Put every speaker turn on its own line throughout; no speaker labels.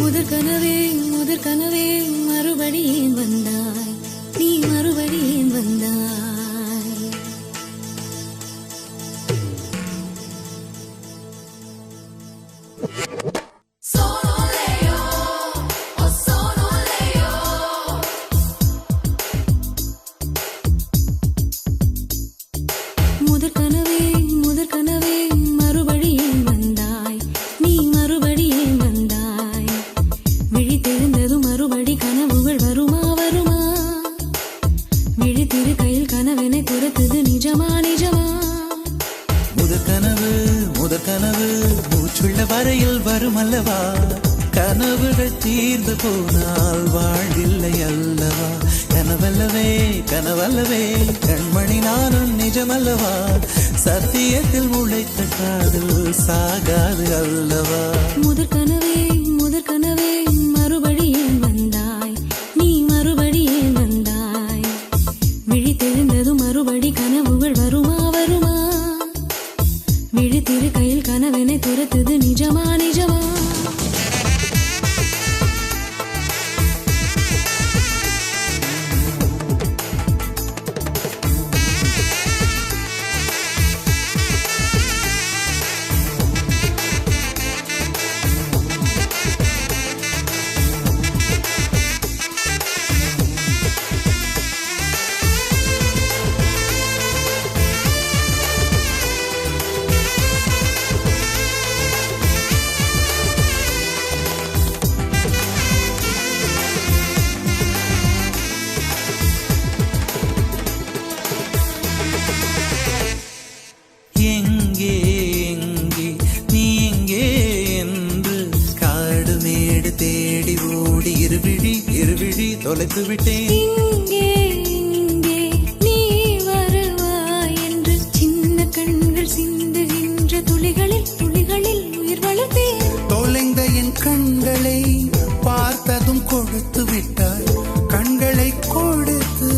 முதற் கனவே மறுபடியும் வந்தாய், நீ மறுபடியும் வந்தாய். முதற் கனவே மறுபடியும் வந்தாய், நீ மறுபடியும் வந்தாய். விழித்தெழுந்ததும் மறுபடி கனவுகள் வருமா வருமா? விழித்திரு கையில் கனவெனை துரத்துது நிஜமா நிஜமா?
முதற் கனவு மூச்சுள்ள வரையில் வரும் அல்லவா? கனவுகள் தீர்ந்து போனால் வாழ்வில்லை அல்லவா? கனவல்லவே கண்மணி நானும் நிஜமல்லவா? சத்தியத்தில் முளைத்த காதல் சாகாது அல்லவா?
முதற் கனவே மறுபடியும் வந்தாய், நீ மறுபடியும் வந்தாய். விழித்தெழுந்ததும் மறுபடி கனவுகள் வருமா வருமா? விழித்திரு கையில் கனவெனை துரத்துது நிஜமா நிஜமா?
இருவிழி தொலைத்து விட்டேன்.
இங்கே நீ வருவாய் என்று சின்ன கண்கள் சிந்துகின்ற துளிகளில் உயிர் வளர்த்தேன்.
தொலைந்த என் கண்களை பார்த்ததும் கொடுத்து விட்டாய். கண்களை கொடுத்து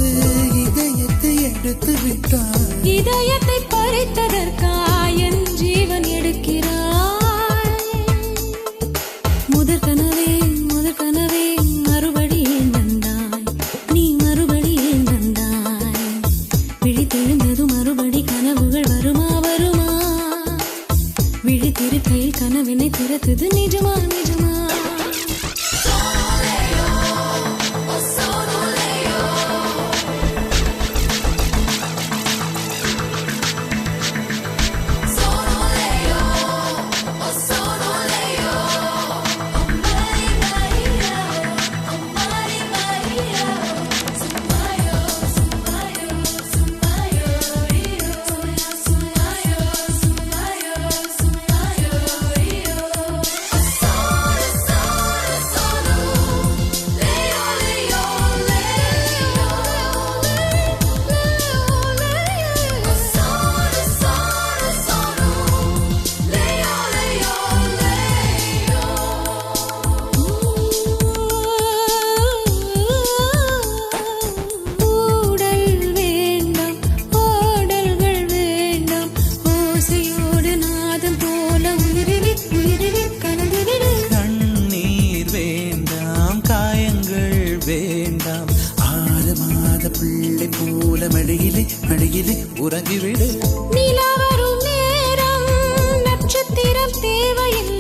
இதயத்தை எடுத்து விட்டாய்.
இதயத்தை பறித்ததற்காய் என் ஜீவன் எடுக்கிறாய். முதற் கனவே மறுபடியும் வந்தாய், நீ மறுபடியும் வந்தாய். விழித்தெழுந்ததும் மறுபடி கனவுகள் வருமா வருமா? விழித்திரு கையில் கனவினை திறத்துது நிஜமா நிஜமா? வேண்டாம் ஆழமாத பிள்ளை போல மழையிலே உறங்கிவிடு. நிலா வரும் நேரம் நட்சத்திரம் தேவையில்லை.